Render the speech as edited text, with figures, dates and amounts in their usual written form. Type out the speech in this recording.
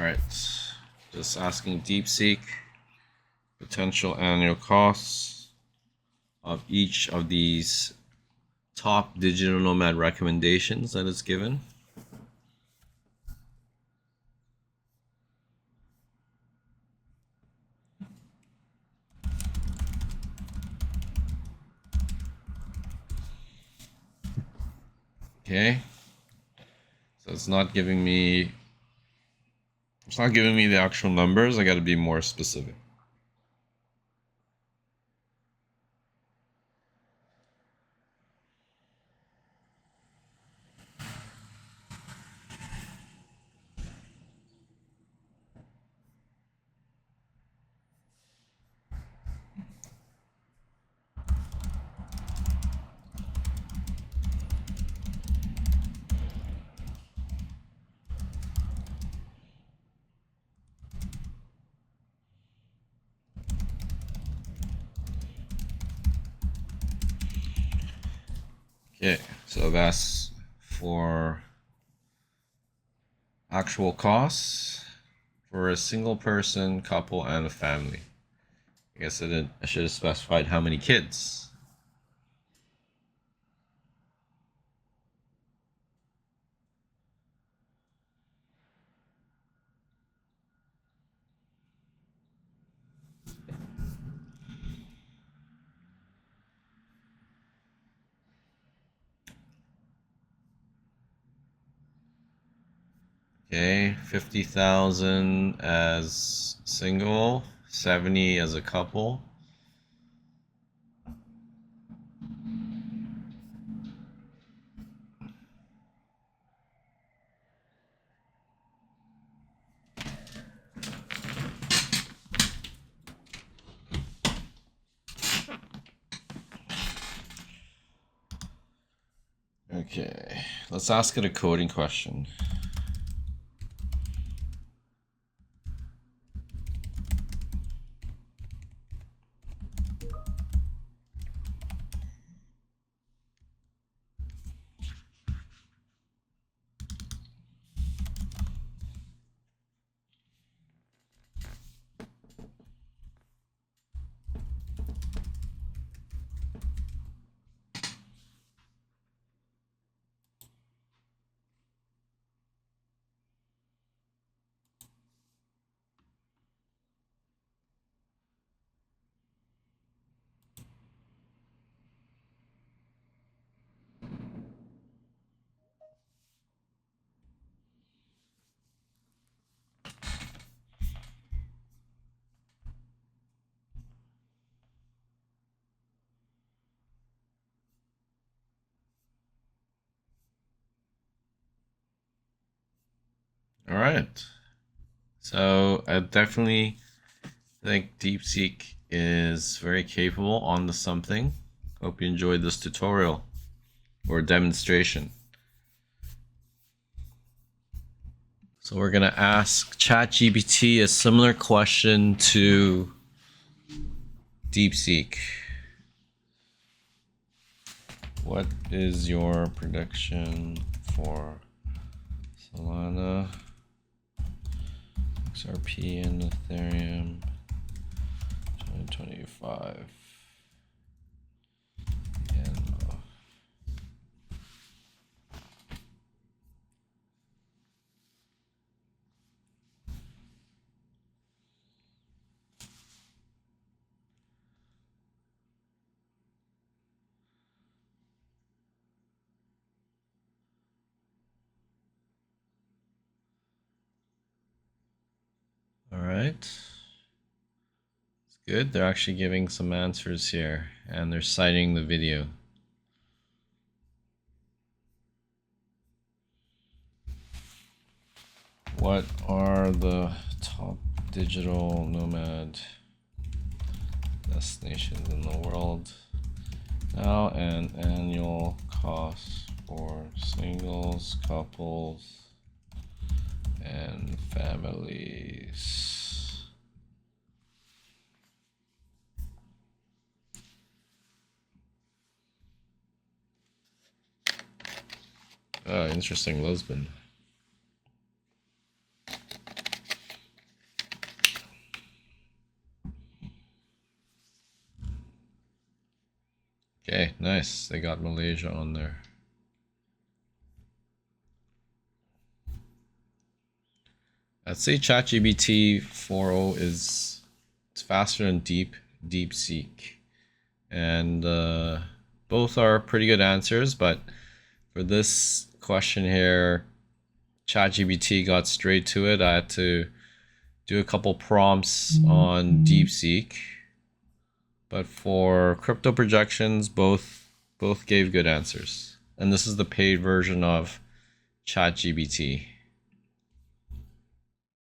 right, just asking DeepSeek potential annual costs of each of these top digital nomad recommendations that it's given. Okay, so it's not giving me the actual numbers. I got to be more specific. Okay, so that's for actual costs for a single person, couple, and a family. I guess I should have specified how many kids. Okay, 50,000 as single, 70 as a couple. Okay, let's ask it a coding question. All right. So I definitely think DeepSeek is very capable on the something. Hope you enjoyed this tutorial or demonstration. So we're gonna ask Chatgpt a similar question to DeepSeek. What is your prediction for Solana, XRP, and Ethereum 2025? All right. It's good. They're actually giving some answers here, and they're citing the video. What are the top digital nomad destinations in the world now, and annual costs for singles, couples, and families? Oh, interesting, Lisbon. Okay, nice. They got Malaysia on there. I'd say ChatGPT 4.0 is it's faster than DeepSeek, and both are pretty good answers. But for this question here, ChatGPT got straight to it. I had to do a couple prompts on DeepSeek, but for crypto projections, both gave good answers. And this is the paid version of ChatGPT.